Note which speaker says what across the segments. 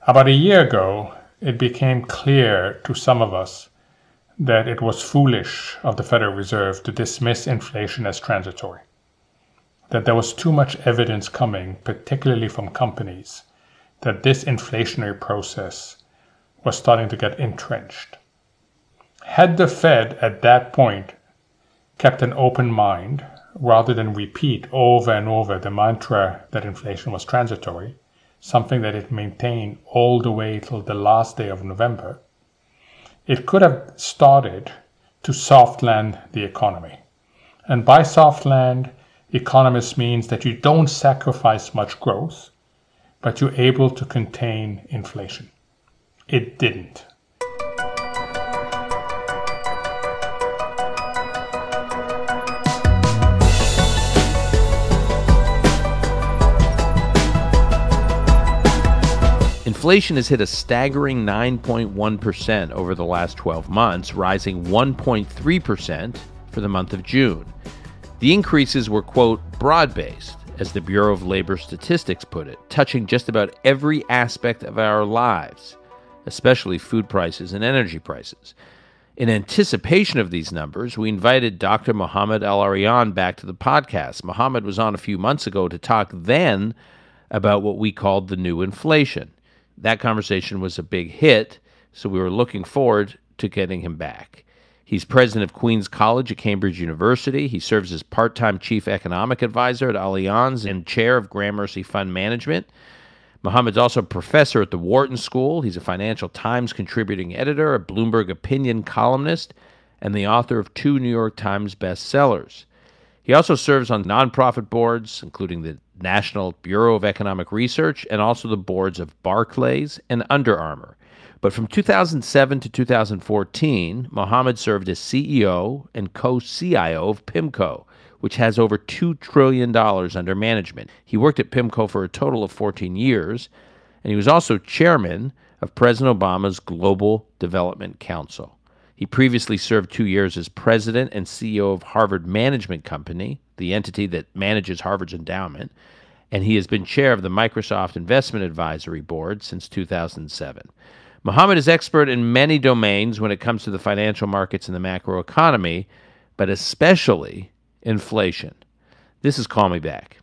Speaker 1: About a year ago, it became clear to some of us that it was foolish of the Federal Reserve to dismiss inflation as transitory, that there was too much evidence coming, particularly from companies, that this inflationary process was starting to get entrenched. Had the Fed at that point kept an open mind, rather than repeat over and over the mantra that inflation was transitory, something that it maintained all the way till the last day of November, it could have started to soft land the economy. And by soft land, economists means that you don't sacrifice much growth, but you're able to contain inflation. It didn't.
Speaker 2: Inflation has hit a staggering 9.1% over the last 12 months, rising 1.3% for the month of June. The increases were, quote, broad-based, as the Bureau of Labor Statistics put it, touching just about every aspect of our lives, especially food prices and energy prices. In anticipation of these numbers, we invited Dr. Mohamed El-Erian back to the podcast. Mohammed was on a few months ago to talk then about what we called the new inflation. That conversation was a big hit, so we were looking forward to getting him back. He's president of Queen's College at Cambridge University. He serves as part-time chief economic advisor at Allianz and chair of Gramercy Fund Management. Mohammed's also a professor at the Wharton School. He's a Financial Times contributing editor, a Bloomberg Opinion columnist, and the author of 2 New York Times bestsellers. He also serves on nonprofit boards, including the National Bureau of Economic Research and also the boards of Barclays and Under Armour. But from 2007 to 2014, Mohammed served as CEO and co-CIO of PIMCO, which has over $2 trillion under management. He worked at PIMCO for a total of 14 years, and he was also chairman of President Obama's Global Development Council. He previously served 2 years as president and CEO of Harvard Management Company, the entity that manages Harvard's endowment, and he has been chair of the Microsoft Investment Advisory Board since 2007. Mohammed is expert in many domains when it comes to the financial markets and the macroeconomy, but especially inflation. This is Call Me Back.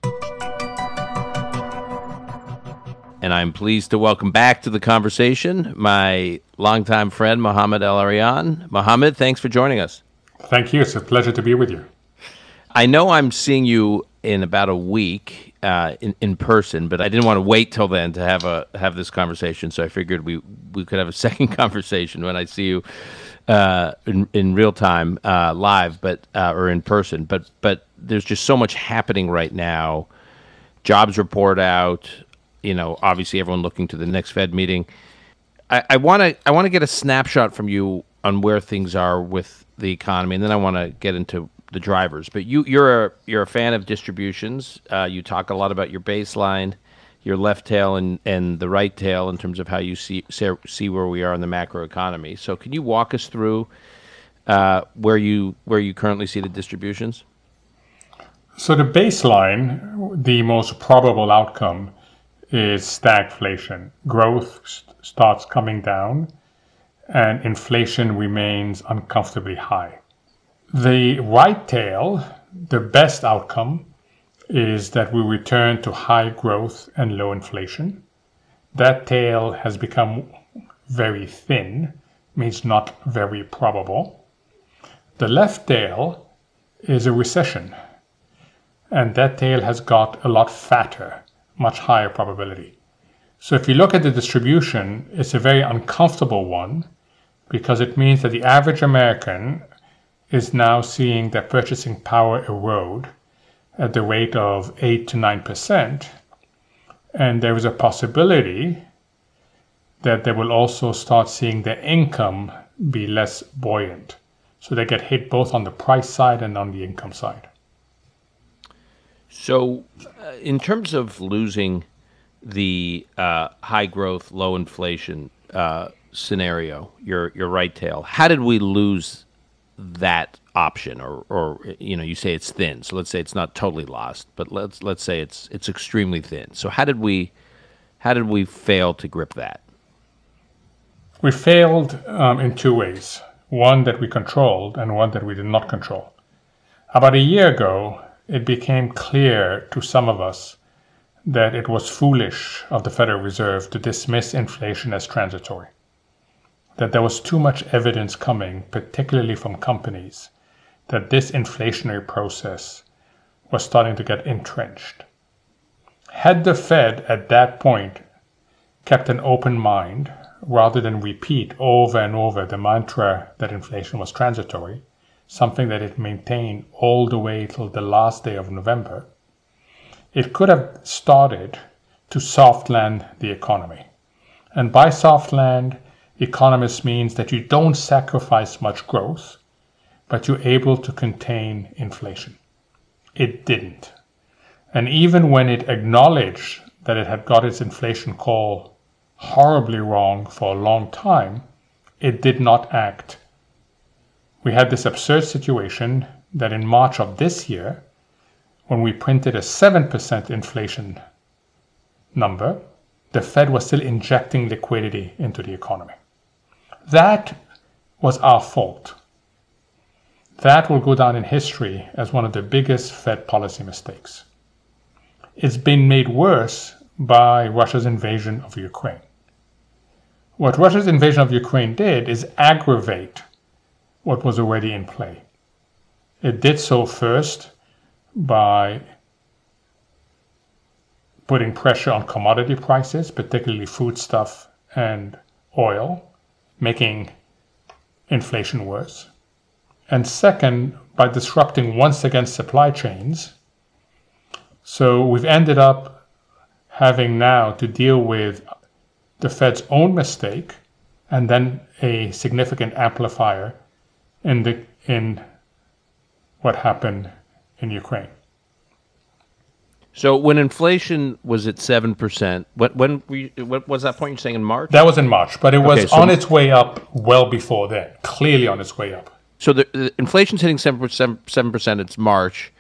Speaker 2: And I'm pleased to welcome back to the conversation my longtime friend, Mohamed El-Erian. Mohammed, thanks for joining us.
Speaker 1: Thank you. It's a pleasure to be with you.
Speaker 2: I know I'm seeing you in about a week in person, but I didn't want to wait till then to have this conversation, so I figured we could have a second conversation when I see you in real time, live, but or in person. But there's just so much happening right now. Jobs report out. Obviously everyone looking to the next Fed meeting. I want to get a snapshot from you on where things are with the economy, and then I want to get into the drivers. But you're a fan of distributions. You talk a lot about your baseline, your left tail and the right tail in terms of how you see where we are in the macroeconomy. So can you walk us through where you currently see the distributions?
Speaker 1: So the baseline, the most probable outcome, is stagflation. Growth starts coming down and inflation remains uncomfortably high. The right tail, the best outcome, is that we return to high growth and low inflation. That tail has become very thin, means not very probable. The left tail is a recession, and that tail has got a lot fatter, much higher probability. So if you look at the distribution, it's a very uncomfortable one because it means that the average American is now seeing their purchasing power erode at the rate of 8 to 9%. And there is a possibility that they will also start seeing their income be less buoyant. So they get hit both on the price side and on the income side.
Speaker 2: So in terms of losing the high growth, low inflation scenario, your right tail, how did we lose that option? Or you say it's thin. So let's say it's not totally lost, but let's say it's extremely thin. So how did we fail to grip that?
Speaker 1: We failed in two ways. One that we controlled and one that we did not control. About a year ago, it became clear to some of us that it was foolish of the Federal Reserve to dismiss inflation as transitory. That there was too much evidence coming, particularly from companies, that this inflationary process was starting to get entrenched. Had the Fed at that point kept an open mind, rather than repeat over and over the mantra that inflation was transitory, something that it maintained all the way till the last day of November, it could have started to soft land the economy. And by soft land, economists means that you don't sacrifice much growth, but you're able to contain inflation. It didn't. And even when it acknowledged that it had got its inflation call horribly wrong for a long time, it did not act. We had this absurd situation that in March of this year, when we printed a 7% inflation number, the Fed was still injecting liquidity into the economy. That was our fault. That will go down in history as one of the biggest Fed policy mistakes. It's been made worse by Russia's invasion of Ukraine. What Russia's invasion of Ukraine did is aggravate what was already in play. It did so first by putting pressure on commodity prices, particularly foodstuff and oil, making inflation worse. And second, by disrupting once again supply chains. So we've ended up having now to deal with the Fed's own mistake and then a significant amplifier in what happened in Ukraine.
Speaker 2: So when inflation was at 7%, what was that point you're saying in March?
Speaker 1: That was in March, but it was on its way up well before then, clearly on its way up.
Speaker 2: So the inflation's hitting 7%, it's March.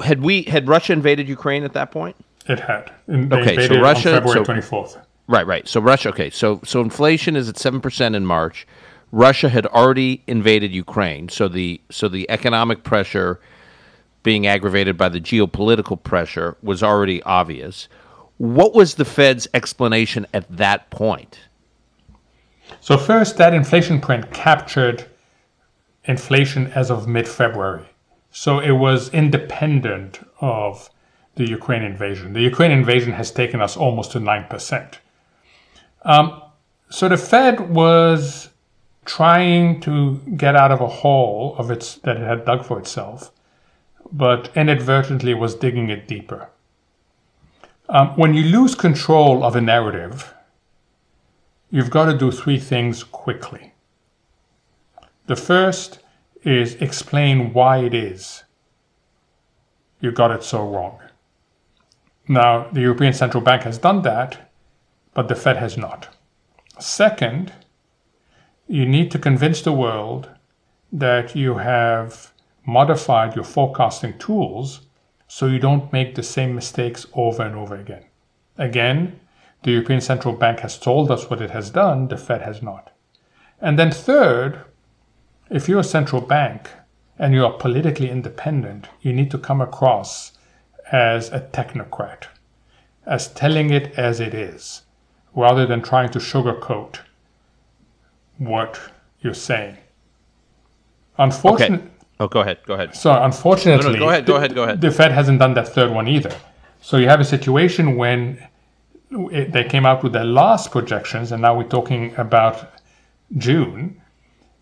Speaker 2: Had Russia invaded Ukraine at that point?
Speaker 1: It had. They invaded
Speaker 2: Russia,
Speaker 1: on February 24th.
Speaker 2: Right. So Russia, so inflation is at 7% in March. Russia had already invaded Ukraine, so the economic pressure being aggravated by the geopolitical pressure was already obvious. What was the Fed's explanation at that point?
Speaker 1: So first, that inflation print captured inflation as of mid-February. So it was independent of the Ukraine invasion. The Ukraine invasion has taken us almost to 9%. So the Fed was trying to get out of a hole of that it had dug for itself, but inadvertently was digging it deeper. When you lose control of a narrative, you've got to do three things quickly. The first is explain why it is you got it so wrong. Now, the European Central Bank has done that, but the Fed has not. Second, you need to convince the world that you have modified your forecasting tools so you don't make the same mistakes over and over again. Again, the European Central Bank has told us what it has done, the Fed has not. And then third, if you're a central bank and you are politically independent, you need to come across as a technocrat, as telling it as it is, rather than trying to sugarcoat what you're saying. Unfortunately,
Speaker 2: okay. Oh, go ahead.
Speaker 1: So unfortunately,
Speaker 2: go ahead.
Speaker 1: The Fed hasn't done that third one either. So you have a situation when they came out with their last projections, and now we're talking about June.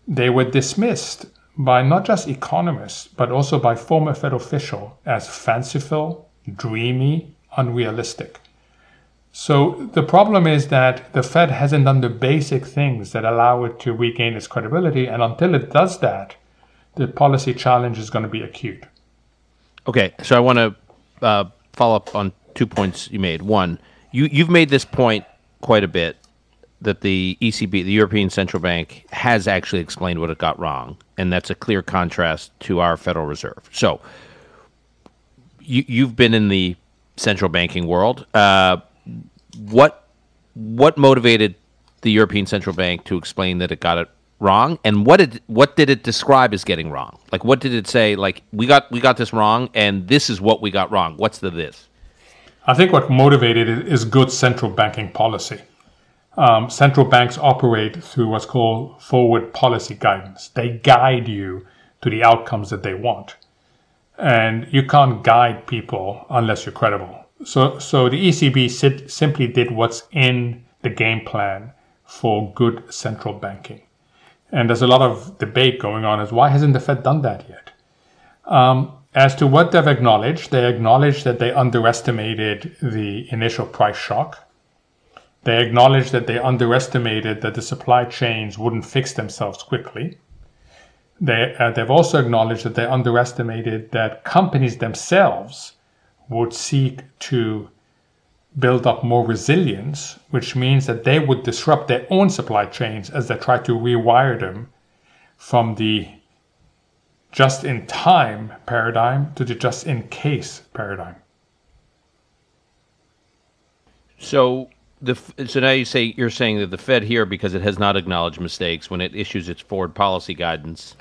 Speaker 1: They were dismissed by not just economists, but also by former Fed officials as fanciful, dreamy, unrealistic. So the problem is that the Fed hasn't done the basic things that allow it to regain its credibility, and until it does that, the policy challenge is going to be acute. Okay,
Speaker 2: so I want to follow up on 2 points you made. One, you've made this point quite a bit, that the ECB, the European Central Bank, has actually explained what it got wrong, and that's a clear contrast to our Federal Reserve. So you've been in the central banking world. What motivated the European Central Bank to explain that it got it wrong? And what did it describe as getting wrong? Like, what did it say? Like, we got this wrong, and this is what we got wrong. What's the this?
Speaker 1: I think what motivated it is good central banking policy. Central banks operate through what's called forward policy guidance. They guide you to the outcomes that they want. And you can't guide people unless you're credible. So the ECB simply did what's in the game plan for good central banking. And there's a lot of debate going on as why hasn't the Fed done that yet? As to what they've acknowledged, they acknowledged that they underestimated the initial price shock. They acknowledged that they underestimated that the supply chains wouldn't fix themselves quickly. They've also acknowledged that they underestimated that companies themselves would seek to build up more resilience, which means that they would disrupt their own supply chains as they try to rewire them from the just-in-time paradigm to the just-in-case paradigm.
Speaker 2: So now you're saying that the Fed here, because it has not acknowledged mistakes when it issues its forward policy guidance,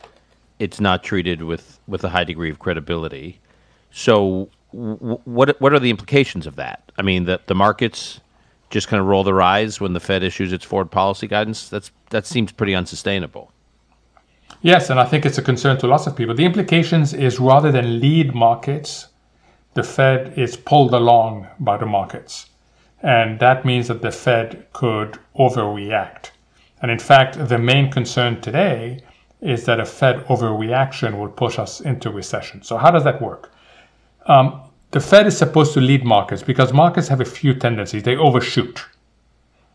Speaker 2: it's not treated with a high degree of credibility. So what are the implications of that? I mean, that the markets just kind of roll their eyes when the Fed issues its forward policy guidance? That seems pretty unsustainable.
Speaker 1: Yes, and I think it's a concern to lots of people. The implications is rather than lead markets, the Fed is pulled along by the markets. And that means that the Fed could overreact. And in fact, the main concern today is that a Fed overreaction will push us into recession. So how does that work? The Fed is supposed to lead markets because markets have a few tendencies. They overshoot.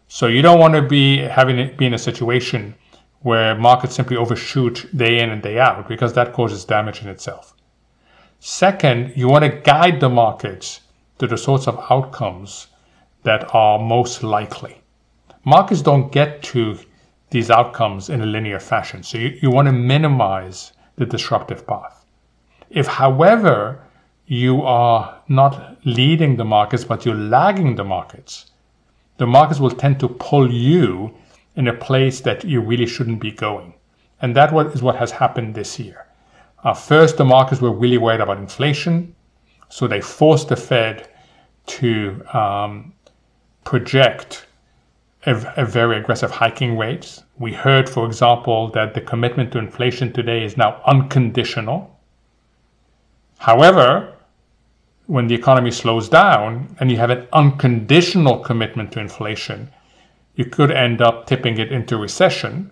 Speaker 1: So you don't want to be in a situation where markets simply overshoot day in and day out because that causes damage in itself. Second, you want to guide the markets to the sorts of outcomes that are most likely. Markets don't get to these outcomes in a linear fashion. So you want to minimize the disruptive path. If, however, you are not leading the markets, but you're lagging the markets will tend to pull you in a place that you really shouldn't be going. And that is what has happened this year. First, the markets were really worried about inflation, so they forced the Fed to project a very aggressive hiking rate. We heard, for example, that the commitment to inflation today is now unconditional. However, when the economy slows down and you have an unconditional commitment to inflation, you could end up tipping it into recession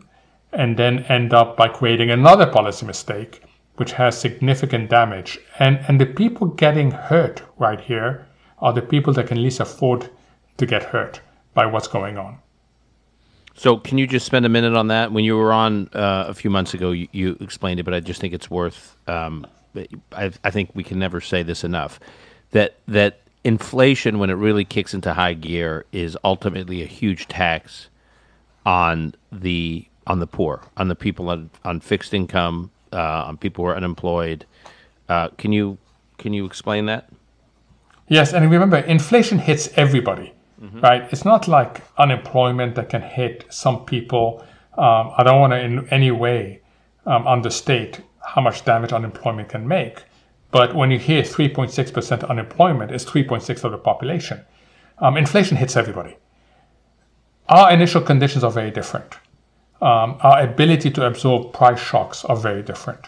Speaker 1: and then end up by creating another policy mistake, which has significant damage. And the people getting hurt right here are the people that can least afford to get hurt by what's going on.
Speaker 2: So can you just spend a minute on that? When you were on a few months ago, you explained it, but I just think it's worth, I think we can never say this enough, that inflation, when it really kicks into high gear, is ultimately a huge tax on the poor, on the people on fixed income, on people who are unemployed. Can you explain that?
Speaker 1: Yes, and remember, inflation hits everybody, right? It's not like unemployment that can hit some people. I don't want to in any way understate how much damage unemployment can make. But when you hear 3.6% unemployment, it's 3.6% of the population. Inflation hits everybody. Our initial conditions are very different. Our ability to absorb price shocks are very different.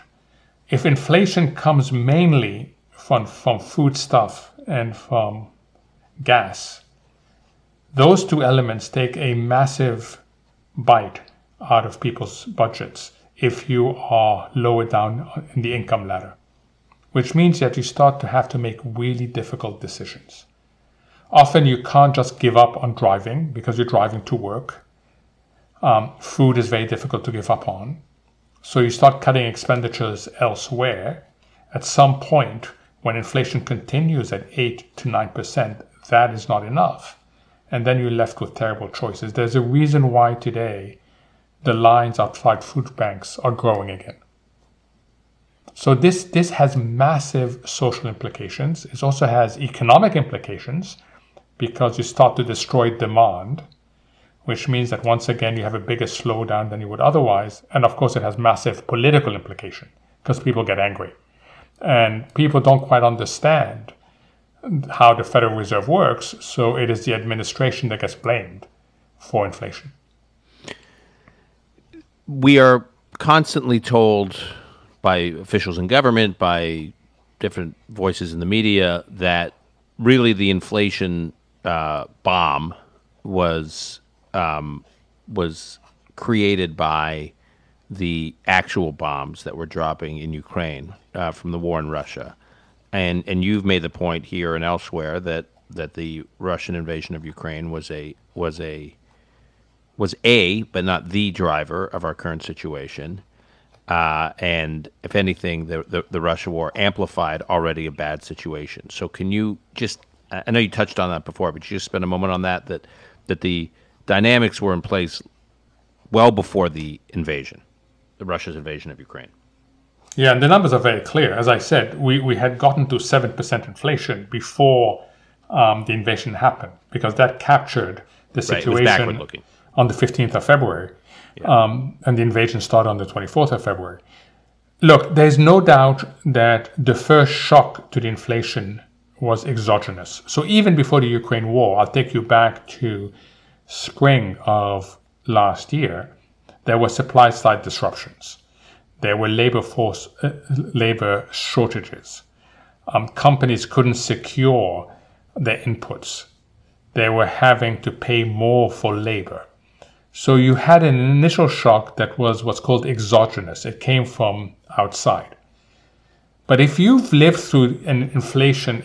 Speaker 1: If inflation comes mainly from foodstuff and from gas, those two elements take a massive bite out of people's budgets if you are lower down in the income ladder, which means that you start to have to make really difficult decisions. Often you can't just give up on driving because you're driving to work. Food is very difficult to give up on. So you start cutting expenditures elsewhere. At some point, when inflation continues at 8 to 9%, that is not enough. And then you're left with terrible choices. There's a reason why today the lines outside food banks are growing again. So this has massive social implications. It also has economic implications because you start to destroy demand which means that once again you have a bigger slowdown than you would otherwise. And of course, it has massive political implication because people get angry. And people don't quite understand how the Federal Reserve works, so it is the administration that gets blamed for inflation.
Speaker 2: We are constantly told by officials in government, by different voices in the media, that really the inflation bomb was created by the actual bombs that were dropping in Ukraine from the war in Russia, and you've made the point here and elsewhere that the Russian invasion of Ukraine was a but not the driver of our current situation, and if anything, the Russia war amplified already a bad situation. So can you just, I know you touched on that before, but you just spend a moment on that the dynamics were in place well before the Russia's invasion of Ukraine.
Speaker 1: Yeah, and the numbers are very clear. As I said, we had gotten to 7% inflation before the invasion happened, because that captured the situation on the 15th of February. Yeah. And the invasion started on the 24th of February. Look, there's no doubt that the first shock to the inflation was exogenous. So even before the Ukraine war, I'll take you back to spring of last year, there were supply side disruptions. There were labor shortages. Companies couldn't secure their inputs. They were having to pay more for labor. So you had an initial shock that was what's called exogenous. It came from outside. But if you've lived through an inflation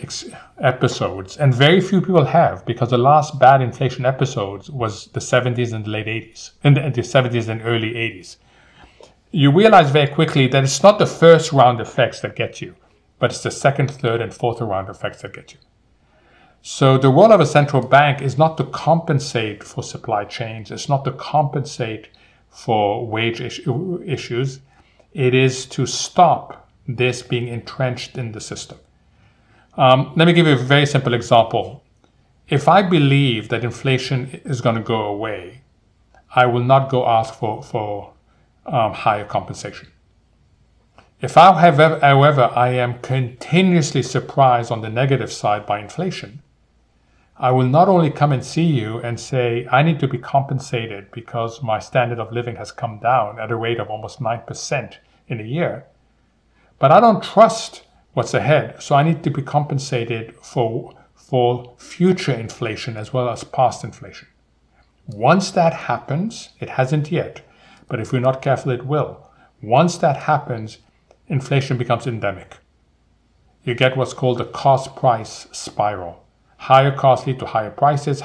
Speaker 1: episodes, and very few people have, because the last bad inflation episodes was the 70s and the late 80s, in the 70s and early 80s, you realize very quickly that it's not the first round effects that get you, but it's the second, third, and fourth round effects that get you. So the role of a central bank is not to compensate for supply chains. It's not to compensate for wage issues. It is to stop this being entrenched in the system. Let me give you a very simple example. If I believe that inflation is going to go away, I will not go ask for higher compensation. If however I am continuously surprised on the negative side by inflation, I will not only come and see you and say, I need to be compensated because my standard of living has come down at a rate of almost 9% in a year, but I don't trust what's ahead, so I need to be compensated for future inflation as well as past inflation. Once that happens, it hasn't yet, but if we're not careful, it will. Once that happens, inflation becomes endemic. You get what's called a cost-price spiral. Higher costs lead to higher prices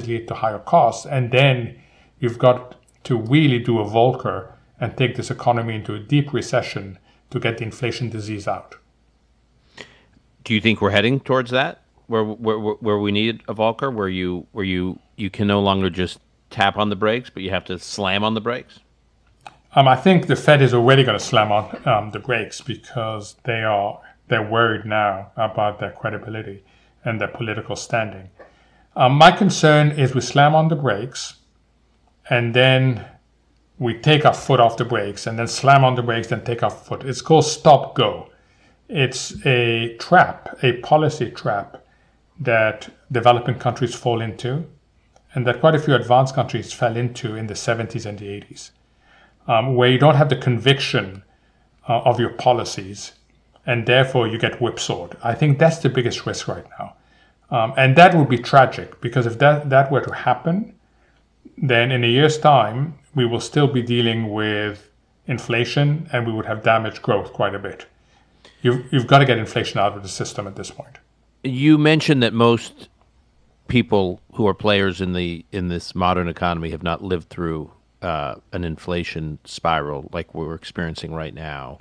Speaker 1: lead to higher costs, and then you've got to really do a Volcker and take this economy into a deep recession to get the inflation disease out.
Speaker 2: Do you think we're heading towards that, where we need a Volcker, where you can no longer just tap on the brakes, but you have to slam on the brakes?
Speaker 1: I think the Fed is already going to slam on the brakes because they're worried now about their credibility and their political standing. My concern is we slam on the brakes and then we take our foot off the brakes and then slam on the brakes, then take our foot. It's called stop-go. It's a trap, a policy trap that developing countries fall into and that quite a few advanced countries fell into in the 70s and the 80s, where you don't have the conviction of your policies and therefore you get whipsawed. I think that's the biggest risk right now. And that would be tragic because if that were to happen, then in a year's time, we will still be dealing with inflation and we would have damaged growth quite a bit. You've got to get inflation out of the system at this point.
Speaker 2: You mentioned that most people who are players in this modern economy have not lived through an inflation spiral like we're experiencing right now.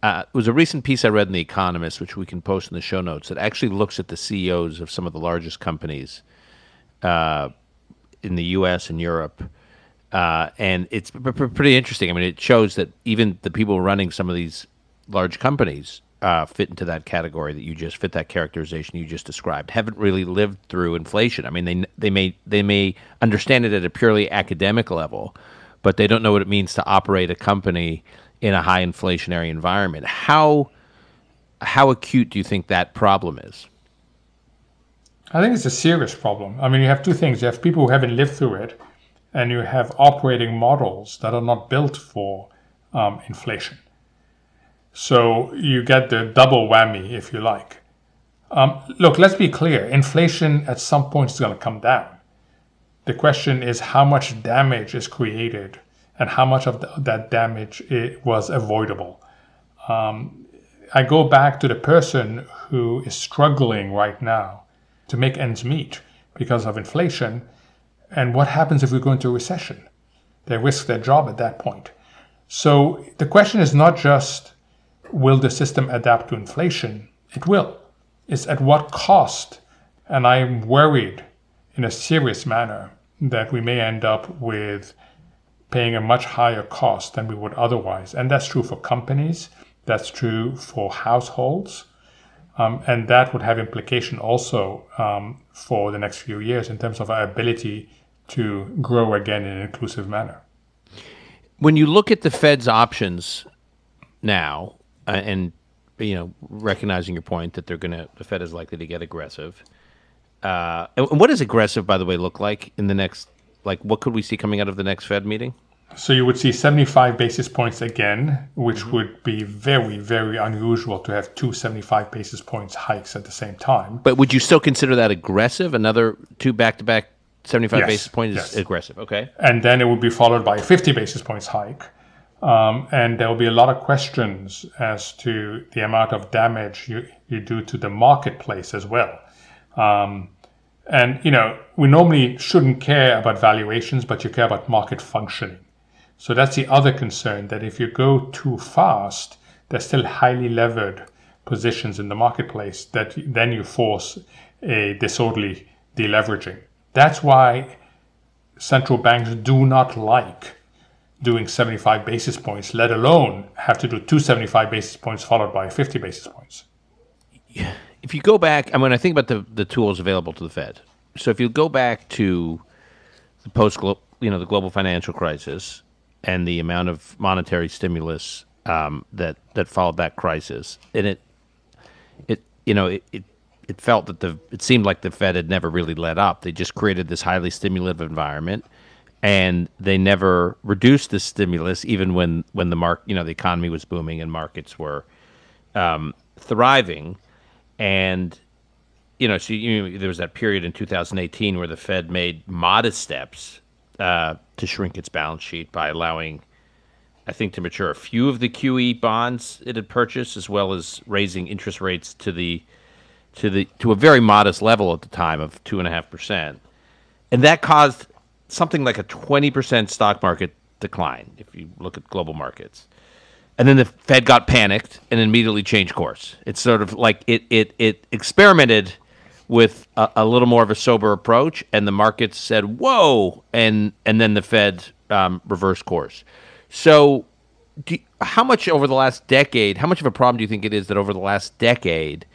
Speaker 2: It was a recent piece I read in The Economist, which we can post in the show notes, that actually looks at the CEOs of some of the largest companies in the U.S. and Europe. And it's pretty interesting. I mean, it shows that even the people running some of these large companies fit into that category that you just fit that characterization you just described. Haven't really lived through inflation. I mean, they may understand it at a purely academic level, but they don't know what it means to operate a company in a high inflationary environment. How acute do you think that problem is?
Speaker 1: I think it's a serious problem. I mean, you have two things. You have people who haven't lived through it, and you have operating models that are not built for inflation. So you get the double whammy, if you like. Look, let's be clear. Inflation at some point is going to come down. The question is how much damage is created and how much of that damage was avoidable. I go back to the person who is struggling right now to make ends meet because of inflation. And what happens if we go into a recession? They risk their job at that point. So the question is not just, will the system adapt to inflation? It will. It's at what cost? And I'm worried in a serious manner that we may end up with paying a much higher cost than we would otherwise. And that's true for companies. That's true for households. And that would have implication also for the next few years in terms of our ability to grow again in an inclusive manner.
Speaker 2: When you look at the Fed's options now, and recognizing your point that the Fed is likely to get aggressive, and what does aggressive, by the way, look like in the next? Like, what could we see coming out of the next Fed meeting?
Speaker 1: So you would see 75 basis points again, which would be very, very unusual to have two 75 basis points hikes at the same time.
Speaker 2: But would you still consider that aggressive? Another two back-to-back 75 basis points is aggressive, okay?
Speaker 1: And then it would be followed by a 50 basis points hike. And there will be a lot of questions as to the amount of damage you do to the marketplace as well. And, we normally shouldn't care about valuations, but you care about market functioning. So that's the other concern, that if you go too fast, there's still highly levered positions in the marketplace that then you force a disorderly deleveraging. That's why central banks do not like doing 75 basis points, let alone have to do 275 basis points followed by 50 basis points.
Speaker 2: If you go back, I think about the tools available to the Fed. So if you go back to the the global financial crisis and the amount of monetary stimulus that followed that crisis, and it felt that it seemed like the Fed had never really let up. They just created this highly stimulative environment, and they never reduced the stimulus, even when the economy was booming and markets were thriving. And there was that period in 2018 where the Fed made modest steps to shrink its balance sheet by allowing, I think, to mature a few of the QE bonds it had purchased, as well as raising interest rates to a very modest level at the time of 2.5%, and that caused something like a 20% stock market decline if you look at global markets. And then the Fed got panicked and immediately changed course. It's sort of like it experimented with a little more of a sober approach, and the markets said, whoa, and then the Fed reversed course. So how much of a problem do you think it is that over the last decade,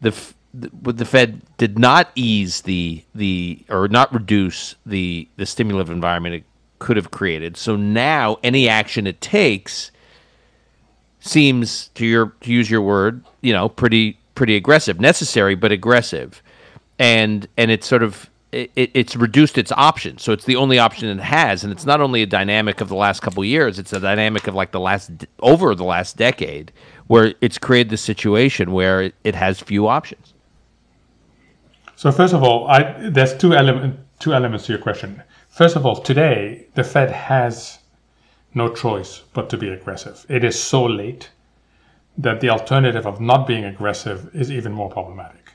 Speaker 2: the Fed did not ease or not reduce the stimulative environment it could have created? So now any action it takes seems, to use your word, pretty aggressive, necessary but aggressive, and it's sort of it's reduced its options. So it's the only option it has, and it's not only a dynamic of the last couple of years; it's a dynamic of like over the last decade, where it's created this situation where it has few options.
Speaker 1: So first of all, there's two elements to your question. First of all, today the Fed has no choice but to be aggressive. It is so late that the alternative of not being aggressive is even more problematic.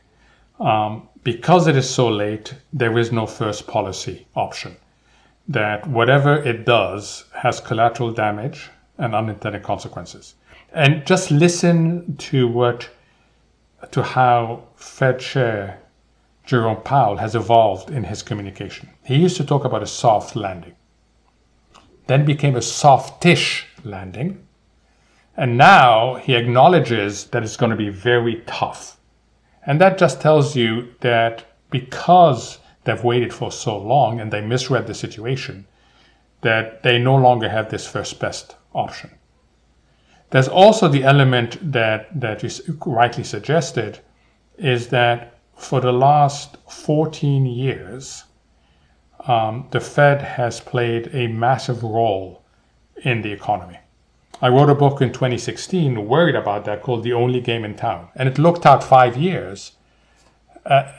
Speaker 1: Because it is so late, there is no first policy option. That whatever it does has collateral damage and unintended consequences. And just listen to how Fed Chair Jerome Powell has evolved in his communication. He used to talk about a soft landing, then became a softish landing, And now he acknowledges that it's going to be very tough. And that just tells you that because they've waited for so long and they misread the situation, that they no longer have this first best option. There's also the element that you rightly suggested, is that for the last 14 years, the Fed has played a massive role in the economy. I wrote a book in 2016 worried about that called The Only Game in Town. And it looked out 5 years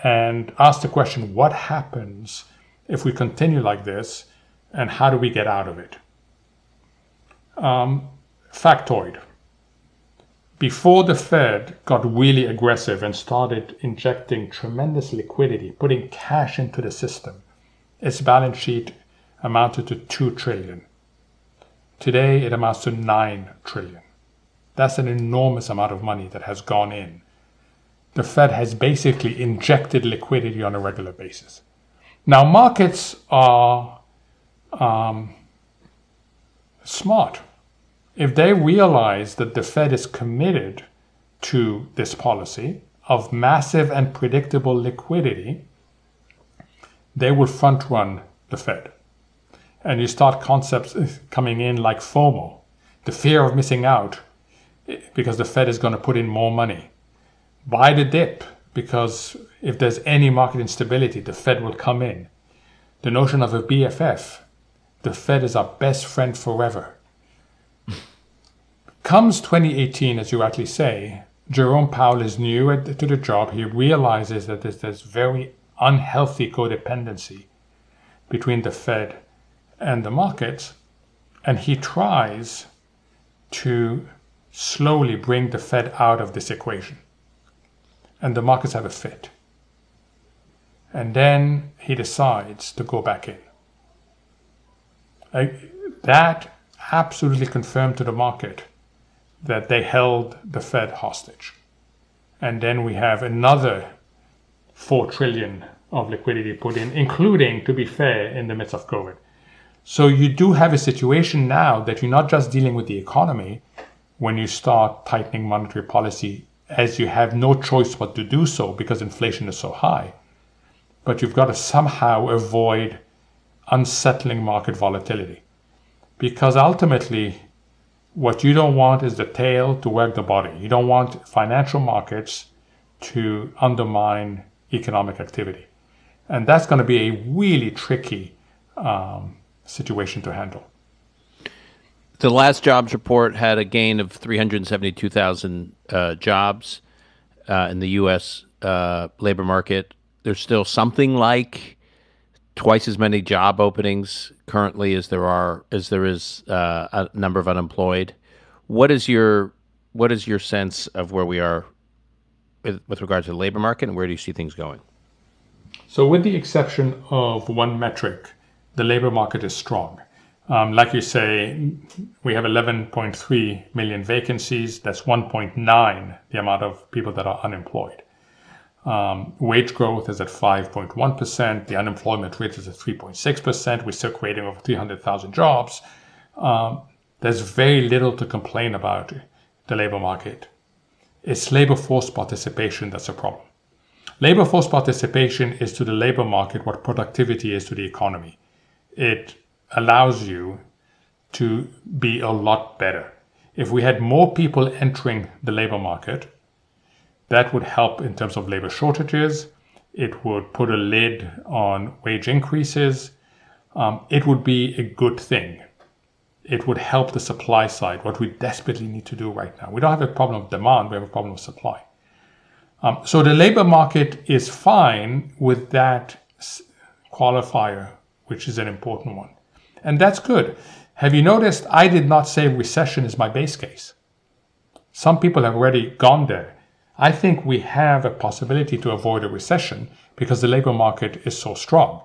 Speaker 1: and asked the question, what happens if we continue like this and how do we get out of it? Factoid. Before the Fed got really aggressive and started injecting tremendous liquidity, putting cash into the system, its balance sheet amounted to 2 trillion. Today, it amounts to 9 trillion. That's an enormous amount of money that has gone in. The Fed has basically injected liquidity on a regular basis. Now, markets are smart. If they realize that the Fed is committed to this policy of massive and predictable liquidity, they will front run the Fed. And you start concepts coming in like FOMO, the fear of missing out, because the Fed is going to put in more money. Buy the dip, because if there's any market instability, the Fed will come in. The notion of a BFF, the Fed is our best friend forever. Comes 2018, as you rightly say, Jerome Powell is new to the job. He realizes that there's very unhealthy codependency between the Fed and the markets, and he tries to slowly bring the Fed out of this equation. And the markets have a fit. And then he decides to go back in. That absolutely confirmed to the market that they held the Fed hostage. And then we have another 4 trillion of liquidity put in, including, to be fair, in the midst of COVID. So you do have a situation now that you're not just dealing with the economy when you start tightening monetary policy, as you have no choice but to do so because inflation is so high. But you've got to somehow avoid unsettling market volatility. Because ultimately, what you don't want is the tail to wag the body. You don't want financial markets to undermine economic activity. And that's going to be a really tricky situation to handle.
Speaker 2: The last jobs report had a gain of 372,000 jobs in the U.S. Labor market. There's still something like twice as many job openings currently as there is a number of unemployed. What is your sense of where we are with regard to the labor market, and where do you see things going?
Speaker 1: So, with the exception of one metric, the labor market is strong. Like you say, we have 11.3 million vacancies. That's 1.9 the amount of people that are unemployed. Wage growth is at 5.1%. The unemployment rate is at 3.6%. We're still creating over 300,000 jobs. There's very little to complain about the labor market. It's labor force participation that's a problem. Labor force participation is to the labor market what productivity is to the economy. It allows you to be a lot better. If we had more people entering the labor market, that would help in terms of labor shortages. It would put a lid on wage increases. It would be a good thing. It would help the supply side, what we desperately need to do right now. We don't have a problem of demand, we have a problem of supply. So the labor market is fine with that qualifier, which is an important one. And that's good. Have you noticed I did not say recession is my base case? Some people have already gone there. I think we have a possibility to avoid a recession because the labor market is so strong.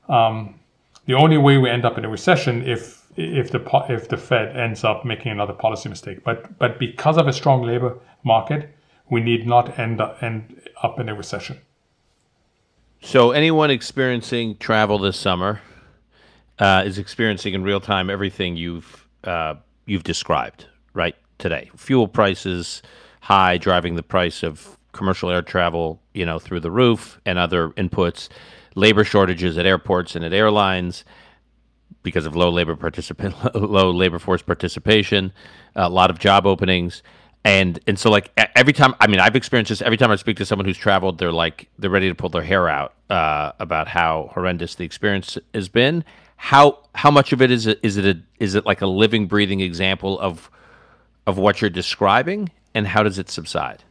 Speaker 1: The only way we end up in a recession if the Fed ends up making another policy mistake. But because of a strong labor market, we need not end up in a recession.
Speaker 2: So anyone experiencing travel this summer is experiencing in real time everything you've described, right? today. Fuel prices high, driving the price of commercial air travel, through the roof, and other inputs. Labor shortages at airports and at airlines because of low labor force participation. A lot of job openings. And so like every time, I've experienced this every time I speak to someone who's traveled, they're ready to pull their hair out about how horrendous the experience has been. How much of it is it like a living, breathing example of what you're describing, and how does it subside?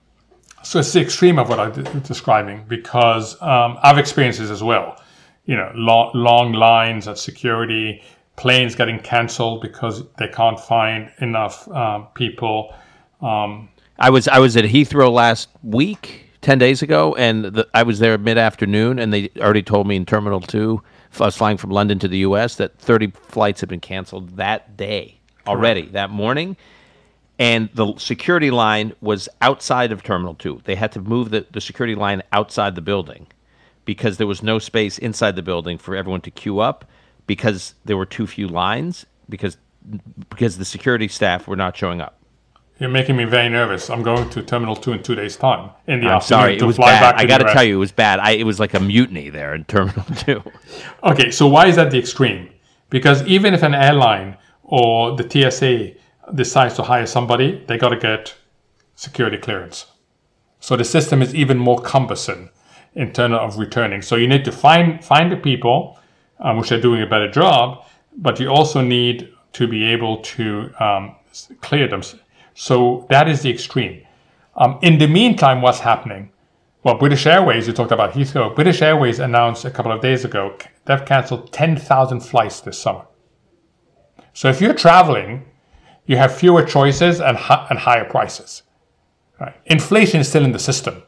Speaker 1: So it's the extreme of what I'm describing, because I've experienced this as well. Long lines at security, planes getting canceled because they can't find enough people.
Speaker 2: I was at Heathrow last week, 10 days ago, and I was there mid-afternoon, and they already told me in Terminal 2, I was flying from London to the U.S., that 30 flights had been canceled that day already, that morning. And the security line was outside of Terminal 2. They had to move the security line outside the building because there was no space inside the building for everyone to queue up, because there were too few lines, because the security staff were not showing up.
Speaker 1: You're making me very nervous. I'm going to Terminal 2 in 2 days' time in the
Speaker 2: I'm
Speaker 1: afternoon.
Speaker 2: Sorry, it was
Speaker 1: fly
Speaker 2: bad.
Speaker 1: Back to
Speaker 2: I got to
Speaker 1: the US.
Speaker 2: tell you, it was bad. It was like a mutiny there in Terminal 2.
Speaker 1: Okay, so why is that the extreme? Because even if an airline or the TSA decides to hire somebody, they got to get security clearance. So the system is even more cumbersome in terms of returning. So you need to find the people, which are doing a better job, but you also need to be able to clear them. So that is the extreme. In the meantime, what's happening? Well, British Airways, you talked about Heathrow. British Airways announced a couple of days ago they've canceled 10,000 flights this summer. So if you're traveling, you have fewer choices and higher prices. Right? Inflation is still in the system,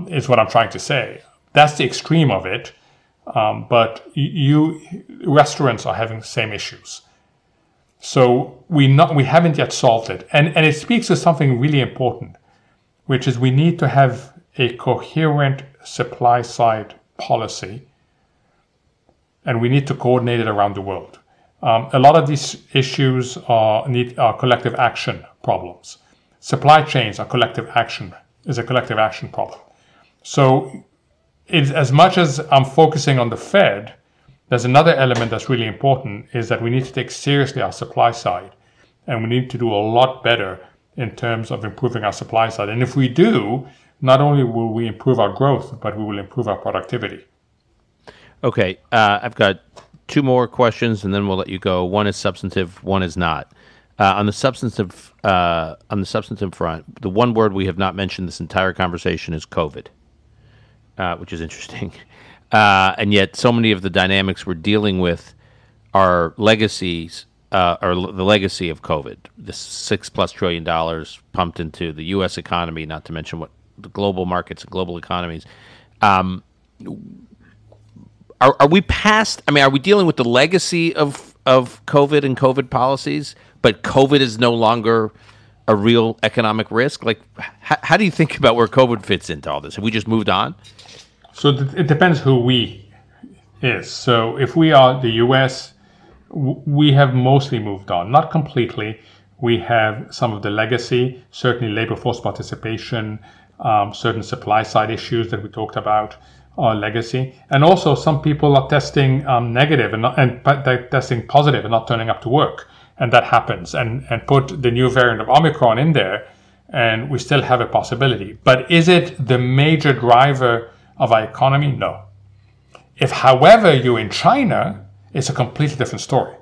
Speaker 1: is what I'm trying to say. That's the extreme of it. But restaurants are having the same issues. So we haven't yet solved it. And it speaks to something really important, which is we need to have a coherent supply side policy, and we need to coordinate it around the world. A lot of these issues are collective action problems. Supply chains are a collective action problem. So as much as I'm focusing on the Fed, there's another element that's really important, is that we need to take seriously our supply side, and we need to do a lot better in terms of improving our supply side. And if we do, not only will we improve our growth, but we will improve our productivity. Okay,
Speaker 2: I've got two more questions, and then we'll let you go. One is substantive, one is not. On the substantive front, the one word we have not mentioned this entire conversation is COVID, which is interesting. And yet, so many of the dynamics we're dealing with are legacies, or the legacy of COVID. This $6+ trillion pumped into the U.S. economy, not to mention what the global markets and global economies. Are we past? Are we dealing with the legacy of COVID and COVID policies, but COVID is no longer a real economic risk? Like, how do you think about where COVID fits into all this? Have we just moved on?
Speaker 1: So it depends who we is. So if we are the U.S., we have mostly moved on, not completely. We have some of the legacy, certainly labor force participation, certain supply side issues that we talked about are legacy. And also some people are testing negative and they're testing positive and not turning up to work. And that happens. And put the new variant of Omicron in there, and we still have a possibility. But is it the major driver of our economy? No. If, however, you're in China, it's a completely different story.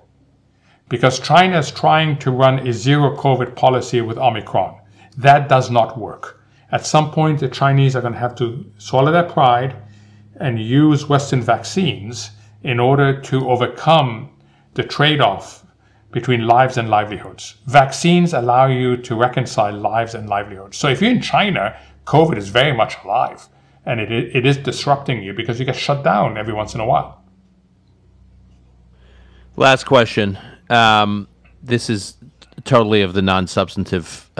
Speaker 1: Because China is trying to run a zero COVID policy with Omicron. That does not work. At some point, the Chinese are going to have to swallow their pride and use Western vaccines in order to overcome the trade-off between lives and livelihoods. Vaccines allow you to reconcile lives and livelihoods. So if you're in China, COVID is very much alive, and it is disrupting you because you get shut down every once in a while.
Speaker 2: Last question. This is totally of the non-substantive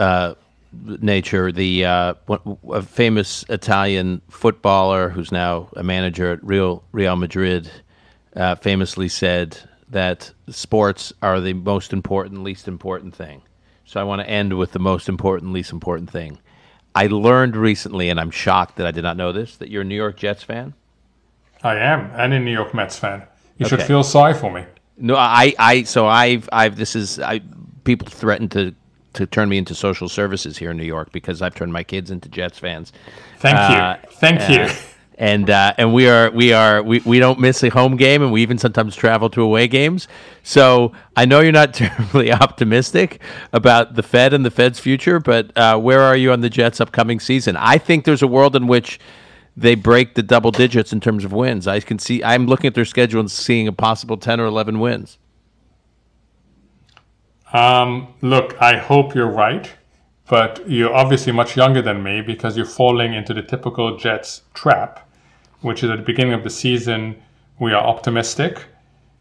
Speaker 2: nature. A famous Italian footballer who's now a manager at Real Madrid famously said that sports are the most important, least important thing. So I want to end with the most important, least important thing. I learned recently, and I'm shocked that I did not know this, that you're a New York Jets fan.
Speaker 1: I am, and a New York Mets fan. You should feel sorry for me.
Speaker 2: No, people threaten to turn me into social services here in New York because I've turned my kids into Jets fans.
Speaker 1: Thank you.
Speaker 2: And we don't miss a home game, and we even sometimes travel to away games. So I know you're not terribly optimistic about the Fed and the Fed's future, but where are you on the Jets' upcoming season? I think there's a world in which they break the double digits in terms of wins. I'm looking at their schedule and seeing a possible 10 or 11 wins.
Speaker 1: Look, I hope you're right, but you're obviously much younger than me because you're falling into the typical Jets trap, which is at the beginning of the season, we are optimistic,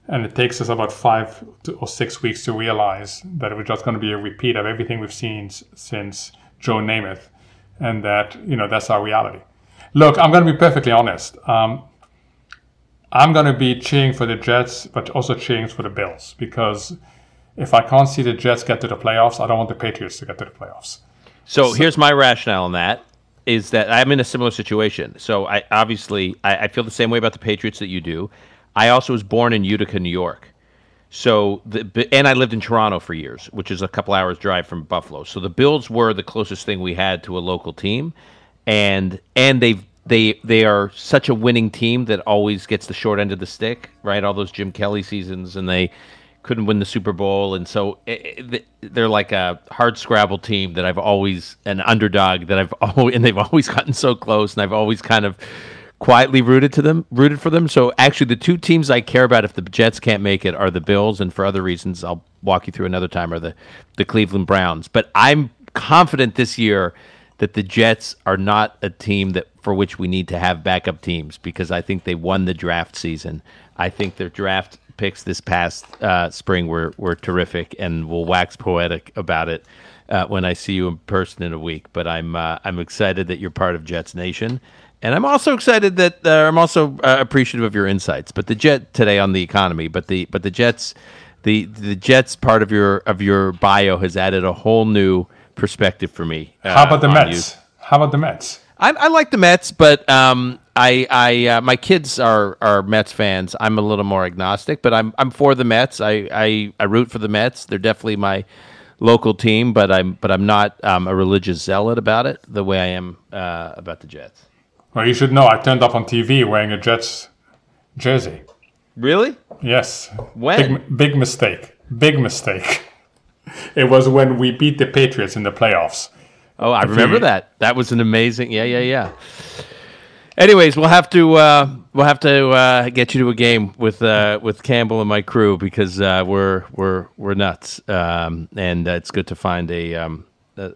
Speaker 1: and it takes us about 5 or 6 weeks to realize that it was just going to be a repeat of everything we've seen since Joe Namath, and that, that's our reality. Look, I'm going to be perfectly honest. I'm going to be cheering for the Jets, but also cheering for the Bills, because if I can't see the Jets get to the playoffs, I don't want the Patriots to get to the playoffs.
Speaker 2: So here's my rationale on that, is that I'm in a similar situation. So I feel the same way about the Patriots that you do. I also was born in Utica, New York. And I lived in Toronto for years, which is a couple hours drive from Buffalo. So the Bills were the closest thing we had to a local team. And they are such a winning team that always gets the short end of the stick, right? All those Jim Kelly seasons, and they couldn't win the Super Bowl, and so they're like a hard scrabble team that I've always an underdog that and they've always gotten so close, and I've always kind of quietly rooted for them. So actually, the two teams I care about if the Jets can't make it are the Bills, and for other reasons I'll walk you through another time, are the Cleveland Browns. But I'm confident this year that the Jets are not a team for which we need to have backup teams, because I think they won the draft season. I think their draft picks this past spring were terrific, and we'll wax poetic about it when I see you in person in a week. But I'm excited that you're part of Jets Nation, and I'm also excited that I'm also appreciative of your insights. But the Jet today on the economy, but the Jets, the Jets part of your bio has added a whole new perspective for me.
Speaker 1: How about the Mets? How about the Mets?
Speaker 2: I like the Mets, but my kids are Mets fans. I'm a little more agnostic, but I'm for the Mets. I root for the Mets. They're definitely my local team, but I'm not a religious zealot about it the way I am about the Jets.
Speaker 1: Well, you should know I turned up on TV wearing a Jets jersey.
Speaker 2: Really?
Speaker 1: Yes.
Speaker 2: When?
Speaker 1: Big mistake. Big mistake. It was when we beat the Patriots in the playoffs.
Speaker 2: Oh, I remember that. That was an amazing. Yeah. Anyways, we'll have to get you to a game with Campbell and my crew, because we're nuts, and it's good to find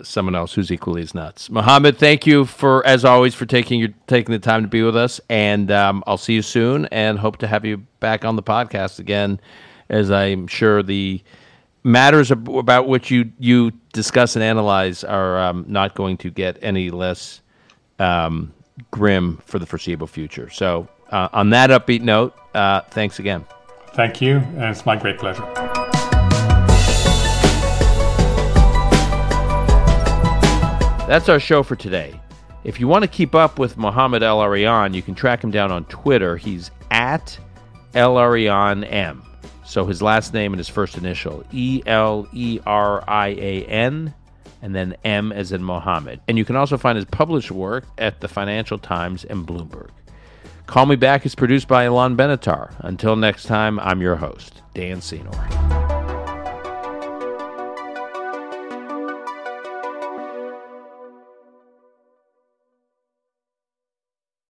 Speaker 2: someone else who's equally as nuts. Mohammed, thank you as always for taking the time to be with us, and I'll see you soon, and hope to have you back on the podcast again, as I'm sure the matters about which you discuss and analyze are not going to get any less grim for the foreseeable future. So on that upbeat note, thanks again.
Speaker 1: Thank you, and it's my great pleasure.
Speaker 2: That's our show for today. If you want to keep up with Mohamed El-Erian, you can track him down on Twitter. He's at El-Erian. So his last name and his first initial, Eliran, and then M as in Mohammed. And you can also find his published work at the Financial Times and Bloomberg. Call Me Back is produced by Ilan Benatar. Until next time, I'm your host, Dan Senor.